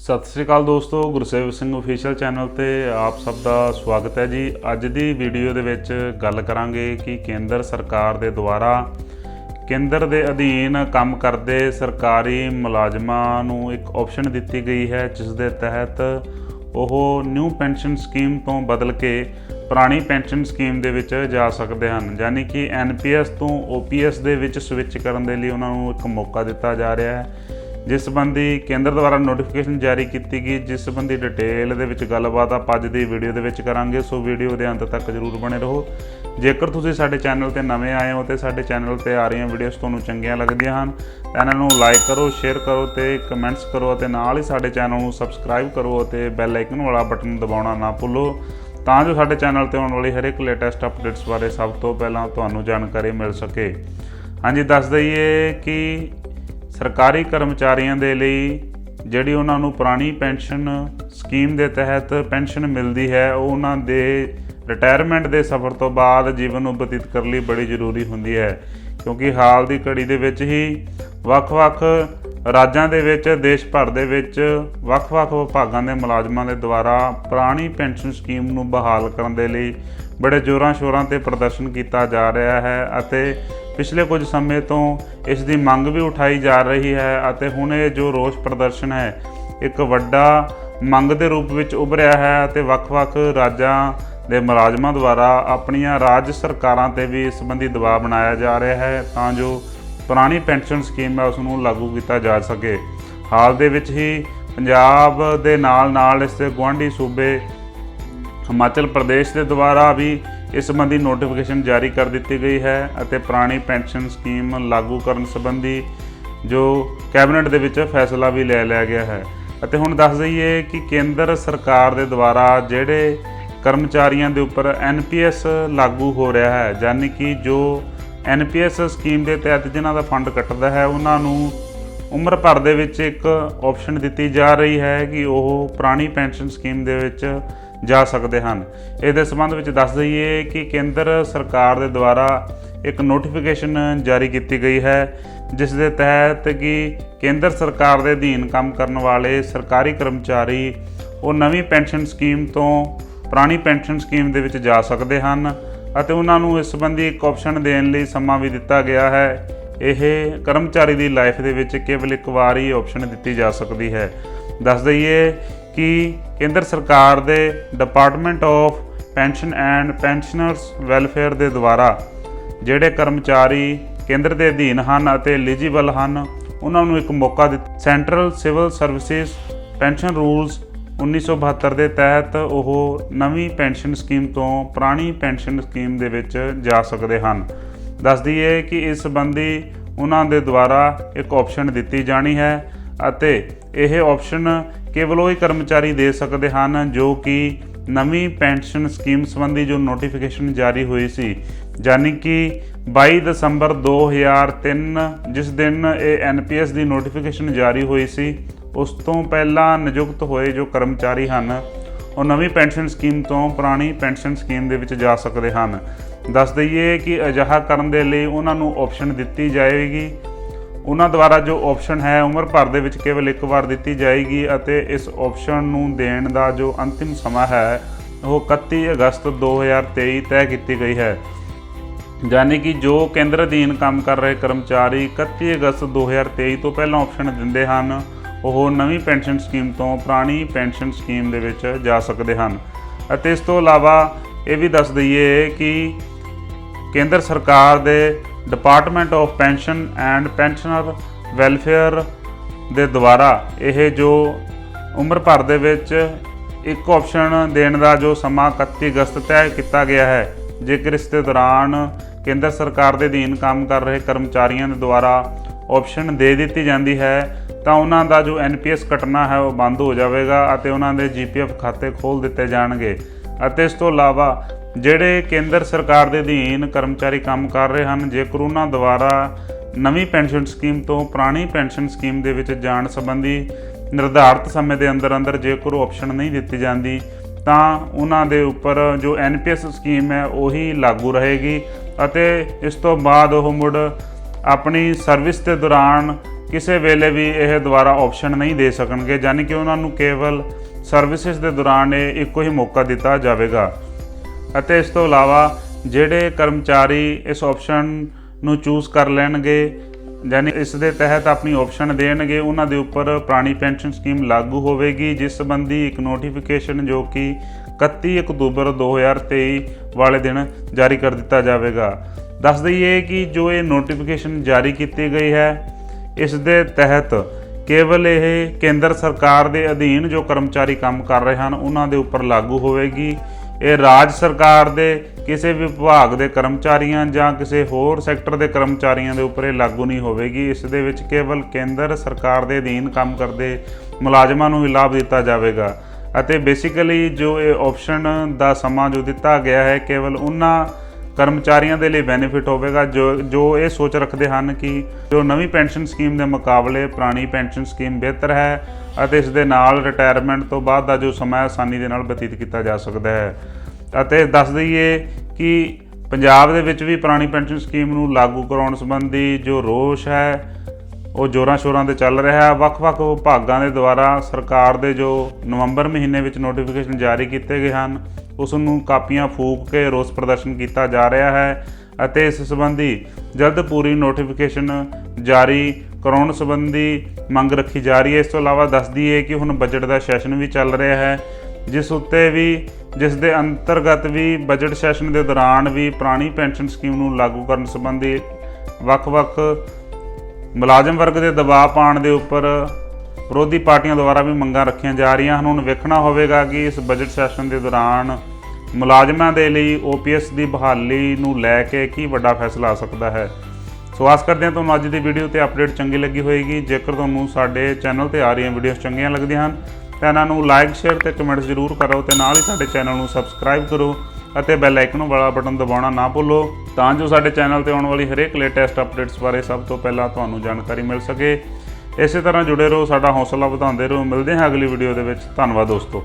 सत श्री अकाल दोस्तों, गुरसेवक सिंह ऑफिशियल चैनल ते आप सब का स्वागत है जी। अज की वीडियो दे विच गल करांगे कि केंद्र सरकार दे द्वारा केंद्र दे अधीन काम करदे सरकारी मुलाजमां नूं एक ऑप्शन दित्ती गई है, जिस दे तहत ਉਹ न्यू पेंशन स्कीम तो बदल के पुरानी पेंशन स्कीम दे विच जा सकते हैं। यानी कि NPS तो OPS दे विच स्विच करन दे लई उन्हां नूं एक मौका दिता जा रहा है, जिस संबंधी केंद्र द्वारा नोटिफिकेशन जारी की गई, जिस संबंधी डिटेल दे विच गलबात आप अज दी वीडियो दे विच करांगे। सो वीडियो दे अंत तक जरूर बने रहो। जेकर तुसीं साडे चैनल ते नवें आए हो तो साडे चैनल ते आ रही वीडियोज़ तुहानूं चंगियां लगदियां हन तां इन्हां नूं लाइक करो, शेयर करो ते कमेंट्स करो ते नाल ही साडे चैनल नूं सबसक्राइब करो ते बैल आइकन वाला बटन दबाउणा ना भुल्लो, तां जो साडे चैनल ते आउण वाली हर एक लेटैसट अपडेट्स बारे सब तो पहलां तुहानूं जानकारी मिल सके। हाँ जी, दस दईए कि सरकारी कर्मचारियों के लिए जिहड़ी उन्हां नूं पुरानी पेंशन स्कीम के तहत पेंशन मिलती है, उन्हां दे रिटायरमेंट के सफ़र तो बाद जीवन को बतीत करने लिए बड़ी जरूरी होंदी है, क्योंकि हाल की घड़ी दे विच ही ਵੱਖ-ਵੱਖ राज्यां दे विच देश भर दे विच ਵੱਖ-ਵੱਖ विभागां दे मुलाजमां दे द्वारा पुरानी पेंशन स्कीम नूं बहाल करन दे लई बड़े जोरां शोरां ते प्रदर्शन किया जा रहा है अते पिछले कुछ समय तो इस दी मंग भी उठाई जा रही है अते हुण ये जो रोष प्रदर्शन है एक वड्डा मंग के रूप में उभरिया है अते ਵੱਖ-ਵੱਖ राज्यां दे मुलाजमां द्वारा अपनियां राज सरकारां ते भी इस संबंधी दबाव बनाया जा रहा है तां जो पुरानी पेंशन स्कीम है उसनूं लागू किया जा सके। हाल दे विच ही पंजाब दे नाल इस गुआढ़ी सूबे हिमाचल प्रदेश के द्वारा भी इस संबंधी नोटिफिकेशन जारी कर दी गई है अते पुरानी पेंशन स्कीम लागू करन संबंधी जो कैबिनेट दे विच फैसला भी ले लिया गया है। अते हुण दस दईए कि केंद्र सरकार दे द्वारा जिहड़े कर्मचारियों के उपर NPS लागू हो रहा है, यानी कि जो NPS स्कीम के तहत जिन्हों का फंड कटता है उन्होंने उम्र भर दे विच एक ऑप्शन दी जा रही है कि वह पुरानी पेंशन स्कीम दे विच जा सकते हैं। इस संबंध में दस दईए कि केंद्र सरकार के द्वारा एक नोटिफिकेशन जारी की गई है, जिस दे तहत कि केंद्र सरकार के अधीन काम करने वाले सरकारी कर्मचारी वो नवीं पेंशन स्कीम तो पुरानी पेंशन स्कीम दे विच जा सकते हैं अते उन्हां नूं इस संबंधी एक ऑप्शन देण लई समा भी दिता गया है। यह कर्मचारी की लाइफ दे विच केवल एक बार ही ऑप्शन दी जा सकती है। दस दईए कि केंद्र सरकार दे department of pension and pensioners welfare के द्वारा जिहड़े कर्मचारी केंद्र के अधीन हैं अते एलीजिबल हैं उन्हां नूं एक मौका दिता। Central civil services pension rules 1972 के तहत वो नवीं पेंशन स्कीम तो पुरानी पेंशन स्कीम दे विच जा सकते हैं। दस दईए कि इस संबंधी उन्हां दे द्वारा एक ऑप्शन दी जानी है अते यह ऑप्शन केवल वही कर्मचारी दे सकते हैं जो कि नवीं पेंशन स्कीम संबंधी जो नोटिफिकेशन जारी हुई सी, यानी कि 22 दसंबर 2003 जिस दिन ये NPS की नोटिफिकेशन जारी हुई सी, उस तो पहला नियुक्त होए जो कर्मचारी हैं वो नवीं पेंशन स्कीम तो पुरानी पेंशन स्कीम दे विच जा सकते हैं। दस दईए कि अजिहा करन दे लई उन्हां नूं ऑप्शन दित्ती जाएगी। उन्हां द्वारा जो ऑप्शन है उम्र भर दे विच केवल एक बार दित्ती जाएगी अते इस ऑप्शन नूं देण दा जो अंतिम समा है वो 31 अगस्त 2023 तय की गई है। यानी कि जो केंद्र अधीन काम कर रहे कर्मचारी 31 अगस्त 2023 तो पहला ऑप्शन दिंदे हैं ਉਹ नवीं पेंशन स्कीम तो पुरानी पेंशन स्कीम ਦੇ ਵਿੱਚ ਜਾ ਸਕਦੇ ਹਨ। ਅਤੇ ਇਸ ਤੋਂ ਇਲਾਵਾ ਇਹ ਵੀ ਦੱਸ ਦਈਏ ਕਿ ਕੇਂਦਰ ਸਰਕਾਰ ਦੇ department of pension and pensioner welfare ਦੇ ਦੁਆਰਾ ਇਹ ਜੋ ਉਮਰ ਭਰ ਦੇ ਵਿੱਚ ਇੱਕ ਆਪਸ਼ਨ ਦੇਣ ਦਾ ਜੋ ਸਮਾਂ 31 ਅਗਸਤ ਤੈਅ ਕੀਤਾ ਗਿਆ ਹੈ, ਜੇਕਰ ਇਸ ਦੇ ਦੌਰਾਨ ਕੇਂਦਰ ਸਰਕਾਰ ਦੇ ਅਧੀਨ ਕੰਮ ਕਰ ਰਹੇ ਕਰਮਚਾਰੀਆਂ ਦੇ ਦੁਆਰਾ ऑप्शन दे दी जाती है तो उन्होंने जो NPS कटना है वो बंद हो जाएगा और उन्होंने GPF खाते खोल दिते जाएंगे। इस तो इलावा जिहड़े केंद्र सरकार के अधीन कर्मचारी काम कर रहे हैं, जेकर उन्होंने द्वारा नवीं पेंशन स्कीम तो पुरानी पेंशन स्कीम के विच जाण संबंधी निर्धारित समय के अंदर अंदर जेकर ऑप्शन नहीं दी जाती तो उन्होंने उपर जो NPS स्कीम है वही लागू रहेगी। इस तो बाद वो मुड़ अपनी सर्विस के दौरान ਕਿਸੇ ਵੇਲੇ ਵੀ ਇਹ ਦੁਬਾਰਾ ਆਪਸ਼ਨ ਨਹੀਂ ਦੇ ਸਕਣਗੇ, ਯਾਨੀ ਕਿ ਉਹਨਾਂ ਨੂੰ ਕੇਵਲ ਸਰਵਿਸਿਜ਼ ਦੇ ਦੌਰਾਨ ਇਹ ਇੱਕੋ ਹੀ ਮੌਕਾ ਦਿੱਤਾ ਜਾਵੇਗਾ। ਅਤੇ ਇਸ ਤੋਂ ਇਲਾਵਾ ਜਿਹੜੇ ਕਰਮਚਾਰੀ ਇਸ ਆਪਸ਼ਨ ਨੂੰ ਚੂਜ਼ ਕਰ ਲੈਣਗੇ, ਯਾਨੀ ਇਸ ਦੇ ਤਹਿਤ ਆਪਣੀ ਆਪਸ਼ਨ ਦੇਣਗੇ, ਉਹਨਾਂ ਦੇ ਉੱਪਰ ਪੁਰਾਣੀ ਪੈਨਸ਼ਨ ਸਕੀਮ ਲਾਗੂ ਹੋਵੇਗੀ, ਜਿਸ ਸੰਬੰਧੀ ਇੱਕ ਨੋਟੀਫਿਕੇਸ਼ਨ ਜੋ ਕਿ 31 ਅਕਤੂਬਰ 2023 ਵਾਲੇ ਦਿਨ ਜਾਰੀ ਕਰ ਦਿੱਤਾ ਜਾਵੇਗਾ। ਦੱਸ ਦਈਏ ਕਿ ਜੋ ਇਹ ਨੋਟੀਫਿਕੇਸ਼ਨ ਜਾਰੀ ਕੀਤੀ ਗਈ ਹੈ, ਇਸ ਦੇ ਤਹਿਤ ਕੇਵਲ ਇਹ ਕੇਂਦਰ ਸਰਕਾਰ ਦੇ ਅਧੀਨ ਜੋ ਕਰਮਚਾਰੀ ਕੰਮ ਕਰ ਰਹੇ ਹਨ ਉਹਨਾਂ ਦੇ ਉੱਪਰ ਲਾਗੂ ਹੋਵੇਗੀ। ਇਹ ਰਾਜ ਸਰਕਾਰ ਦੇ ਕਿਸੇ ਵੀ ਵਿਭਾਗ ਦੇ ਕਰਮਚਾਰੀਆਂ ਜਾਂ ਕਿਸੇ ਹੋਰ ਸੈਕਟਰ ਦੇ ਕਰਮਚਾਰੀਆਂ ਦੇ ਉੱਪਰ ਇਹ ਲਾਗੂ ਨਹੀਂ ਹੋਵੇਗੀ। ਇਸ ਦੇ ਵਿੱਚ ਕੇਵਲ ਕੇਂਦਰ ਸਰਕਾਰ ਦੇ ਅਧੀਨ ਕੰਮ ਕਰਦੇ ਮੁਲਾਜ਼ਮਾਂ ਨੂੰ ਹੀ ਲਾਭ ਦਿੱਤਾ ਜਾਵੇਗਾ। ਅਤੇ ਬੇਸਿਕਲੀ ਜੋ ਇਹ ਆਪਸ਼ਨ ਦਾ ਸਮਾਂ ਜੋ ਦਿੱਤਾ ਗਿਆ ਹੈ, ਕੇਵਲ ਉਹਨਾਂ ਕਰਮਚਾਰੀਆਂ ਦੇ ਲਈ ਬੈਨੀਫਿਟ ਹੋਵੇਗਾ ਜੋ ਇਹ ਸੋਚ ਰੱਖਦੇ ਹਨ ਕਿ ਜੋ ਨਵੀਂ ਪੈਨਸ਼ਨ ਸਕੀਮ ਦੇ ਮੁਕਾਬਲੇ ਪੁਰਾਣੀ ਪੈਨਸ਼ਨ ਸਕੀਮ ਬਿਹਤਰ ਹੈ ਅਤੇ ਇਸ ਦੇ ਨਾਲ ਰਿਟਾਇਰਮੈਂਟ ਤੋਂ ਬਾਅਦ ਦਾ ਜੋ ਸਮਾਂ ਆਸਾਨੀ ਦੇ ਨਾਲ ਬਤੀਤ ਕੀਤਾ ਜਾ ਸਕਦਾ ਹੈ। ਅਤੇ ਦੱਸ ਦਈਏ ਕਿ ਪੰਜਾਬ ਦੇ ਵਿੱਚ ਵੀ ਪੁਰਾਣੀ ਪੈਨਸ਼ਨ ਸਕੀਮ ਨੂੰ ਲਾਗੂ ਕਰਾਉਣ ਸੰਬੰਧੀ ਜੋ ਰੋਸ਼ ਹੈ ਉਹ ਜ਼ੋਰਾਂ ਸ਼ੋਰਾਂ 'ਤੇ ਚੱਲ ਰਿਹਾ ਹੈ। ਵੱਖ-ਵੱਖ ਵਿਭਾਗਾਂ ਦੇ ਦੁਆਰਾ ਸਰਕਾਰ ਦੇ ਜੋ ਨਵੰਬਰ ਮਹੀਨੇ ਵਿੱਚ ਨੋਟੀਫਿਕੇਸ਼ਨ ਜਾਰੀ ਕੀਤੇ ਗਏ ਹਨ, ਉਸ ਨੂੰ ਕਾਪੀਆਂ ਫੂਕ ਕੇ ਰੋਸ ਪ੍ਰਦਰਸ਼ਨ ਕੀਤਾ ਜਾ ਰਿਹਾ ਹੈ ਅਤੇ ਇਸ ਸੰਬੰਧੀ ਜਲਦ ਪੂਰੀ ਨੋਟੀਫਿਕੇਸ਼ਨ ਜਾਰੀ ਕਰਾਉਣ ਸੰਬੰਧੀ ਮੰਗ ਰੱਖੀ ਜਾ ਰਹੀ ਹੈ। ਇਸ ਤੋਂ ਇਲਾਵਾ ਦੱਸ ਦਈਏ ਕਿ ਹੁਣ ਬਜਟ ਦਾ ਸੈਸ਼ਨ ਵੀ ਚੱਲ ਰਿਹਾ ਹੈ, ਜਿਸ ਦੇ ਅੰਤਰਗਤ ਵੀ ਬਜਟ ਸੈਸ਼ਨ ਦੇ ਦੌਰਾਨ ਵੀ ਪੁਰਾਣੀ ਪੈਨਸ਼ਨ ਸਕੀਮ ਨੂੰ ਲਾਗੂ ਕਰਨ ਸੰਬੰਧੀ ਵੱਖ-ਵੱਖ ਮੁਲਾਜ਼ਮ ਵਰਗ ਦੇ ਦਬਾਅ ਪਾਉਣ ਦੇ ਉੱਪਰ ਵਿਰੋਧੀ ਪਾਰਟੀਆਂ ਦੁਆਰਾ ਵੀ ਮੰਗਾਂ ਰੱਖੀਆਂ ਜਾ ਰਹੀਆਂ ਹਨ। ਹੁਣ ਵੇਖਣਾ ਹੋਵੇਗਾ ਕਿ ਇਸ ਬਜਟ ਸੈਸ਼ਨ ਦੇ ਦੌਰਾਨ ਮੁਲਾਜ਼ਮਾਂ ਦੇ ਲਈ OPS ਦੀ ਬਹਾਲੀ ਨੂੰ ਲੈ ਕੇ ਕੀ ਵੱਡਾ ਫੈਸਲਾ ਆ ਸਕਦਾ ਹੈ। ਸੋ ਆਸ ਕਰਦੇ ਹਾਂ ਤੁਹਾਨੂੰ ਅੱਜ ਦੀ ਵੀਡੀਓ ਤੇ ਅਪਡੇਟ ਚੰਗੀ ਲੱਗੀ ਹੋਏਗੀ। ਜੇਕਰ ਤੁਹਾਨੂੰ ਸਾਡੇ ਚੈਨਲ ਤੇ ਆ ਰਹੀਆਂ ਵੀਡੀਓਜ਼ ਚੰਗੀਆਂ ਲੱਗਦੀਆਂ ਹਨ ਤਾਂ ਇਹਨਾਂ ਨੂੰ ਲਾਈਕ, ਸ਼ੇਅਰ ਤੇ ਕਮੈਂਟ ਜ਼ਰੂਰ ਕਰੋ ਤੇ ਨਾਲ ਹੀ ਸਾਡੇ ਚੈਨਲ ਨੂੰ ਸਬਸਕ੍ਰਾਈਬ ਕਰੋ ਅਤੇ ਬੈਲ ਆਈਕਨ ਵਾਲਾ ਬਟਨ ਦਬਾਉਣਾ ਨਾ ਭੁੱਲੋ, ਤਾਂ ਜੋ ਸਾਡੇ ਚੈਨਲ ਤੇ ਆਉਣ ਵਾਲੀ ਹਰੇਕ ਲੇਟੈਸਟ ਅਪਡੇਟਸ ਬਾਰੇ ਸਭ ਤੋਂ ਪਹਿਲਾਂ ਤੁਹਾਨੂੰ ਜਾਣਕਾਰੀ ਮਿਲ ਸਕੇ। ਇਸੇ ਤਰ੍ਹਾਂ ਜੁੜੇ ਰਹੋ, ਸਾਡਾ ਹੌਸਲਾ ਵਧਾਉਂਦੇ ਰਹੋ। ਮਿਲਦੇ ਹਾਂ ਅਗਲੀ ਵੀਡੀਓ ਦੇ ਵਿੱਚ। ਧੰਨਵਾਦ ਦੋਸਤੋ।